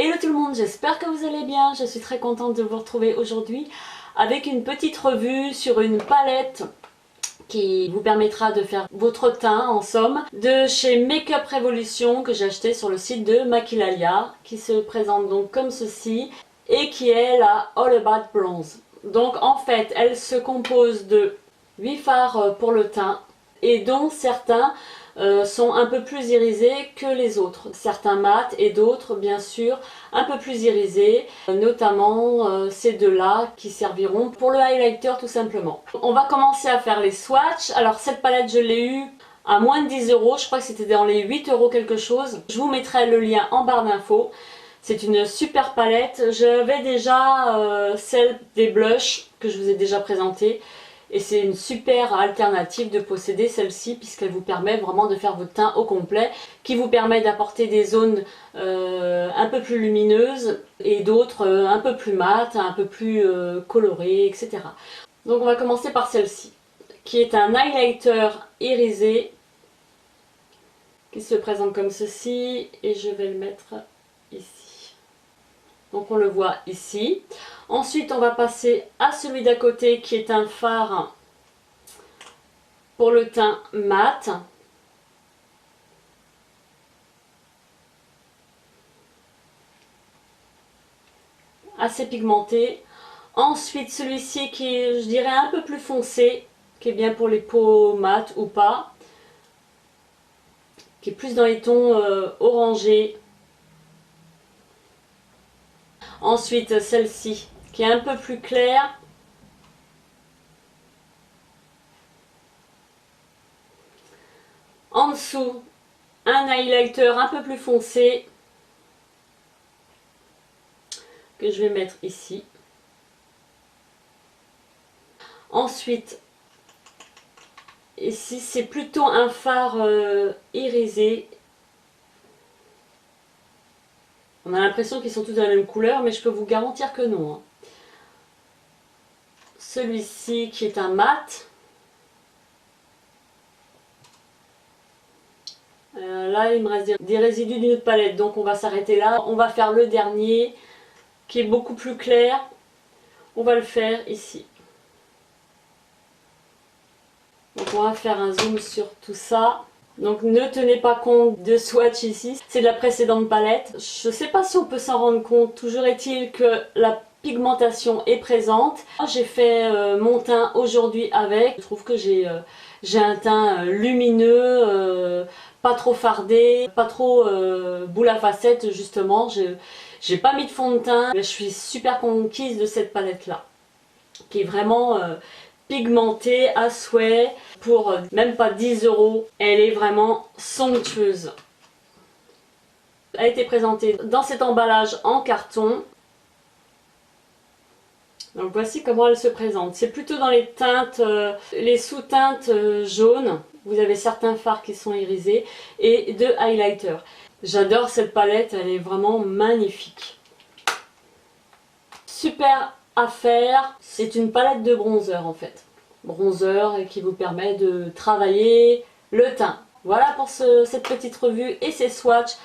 Hello tout le monde, j'espère que vous allez bien. Je suis très contente de vous retrouver aujourd'hui avec une petite revue sur une palette qui vous permettra de faire votre teint en somme, de chez Makeup Revolution que j'ai acheté sur le site de Maquillalia, qui se présente donc comme ceci et qui est la All About Bronze. Donc en fait elle se compose de 8 fards pour le teint et dont certains sont un peu plus irisés que les autres. Certains mat et d'autres bien sûr un peu plus irisés, notamment ces deux-là qui serviront pour le highlighter tout simplement. On va commencer à faire les swatchs. Alors cette palette je l'ai eue à moins de 10 €, je crois que c'était dans les 8 € quelque chose. Je vous mettrai le lien en barre d'infos. C'est une super palette. J'avais déjà celle des blushs que je vous ai déjà présentée. Et c'est une super alternative de posséder celle-ci puisqu'elle vous permet vraiment de faire votre teint au complet, qui vous permet d'apporter des zones un peu plus lumineuses et d'autres un peu plus mates, un peu plus colorées, etc. Donc on va commencer par celle-ci, qui est un highlighter irisé, qui se présente comme ceci, et je vais le mettre ici. Donc on le voit ici. Ensuite on va passer à celui d'à côté qui est un fard pour le teint mat. Assez pigmenté. Ensuite celui-ci qui est, je dirais, un peu plus foncé, qui est bien pour les peaux mat ou pas. Qui est plus dans les tons orangés. Ensuite celle-ci qui est un peu plus claire. En dessous, un highlighter un peu plus foncé que je vais mettre ici. Ensuite, ici c'est plutôt un fard irisé. On a l'impression qu'ils sont tous de la même couleur, mais je peux vous garantir que non, hein. Celui-ci qui est un mat. Là il me reste des résidus d'une autre palette, donc on va s'arrêter là. On va faire le dernier qui est beaucoup plus clair. On va le faire ici. Donc on va faire un zoom sur tout ça. Donc ne tenez pas compte de swatch ici, c'est de la précédente palette. Je ne sais pas si on peut s'en rendre compte, toujours est-il que la pigmentation est présente. J'ai fait mon teint aujourd'hui avec. Je trouve que j'ai un teint lumineux, pas trop fardé, pas trop boule à facettes justement. J'ai pas mis de fond de teint. Je suis super conquise de cette palette là, qui est vraiment pigmentée à souhait pour même pas 10 €. Elle est vraiment somptueuse. Elle a été présentée dans cet emballage en carton. Donc voici comment elle se présente. C'est plutôt dans les teintes, les sous-teintes jaunes. Vous avez certains fards qui sont irisés et de highlighter. J'adore cette palette, elle est vraiment magnifique. Super à faire. C'est une palette de bronzer en fait. Bronzer qui vous permet de travailler le teint. Voilà pour cette petite revue et ces swatchs.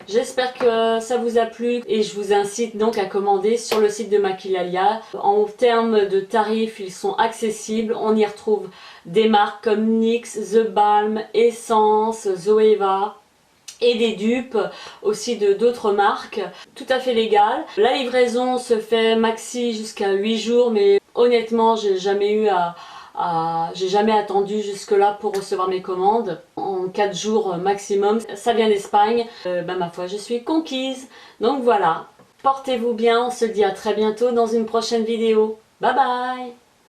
J'espère que ça vous a plu et je vous incite donc à commander sur le site de Maquillalia. En termes de tarifs, ils sont accessibles. On y retrouve des marques comme NYX, The Balm, Essence, Zoeva et des dupes aussi de d'autres marques, tout à fait légales. La livraison se fait maxi jusqu'à 8 jours, mais honnêtement j'ai jamais attendu jusque là pour recevoir mes commandes. En 4 jours maximum, ça vient d'Espagne. Ma foi, je suis conquise. Donc voilà, portez-vous bien, on se dit à très bientôt dans une prochaine vidéo. Bye bye.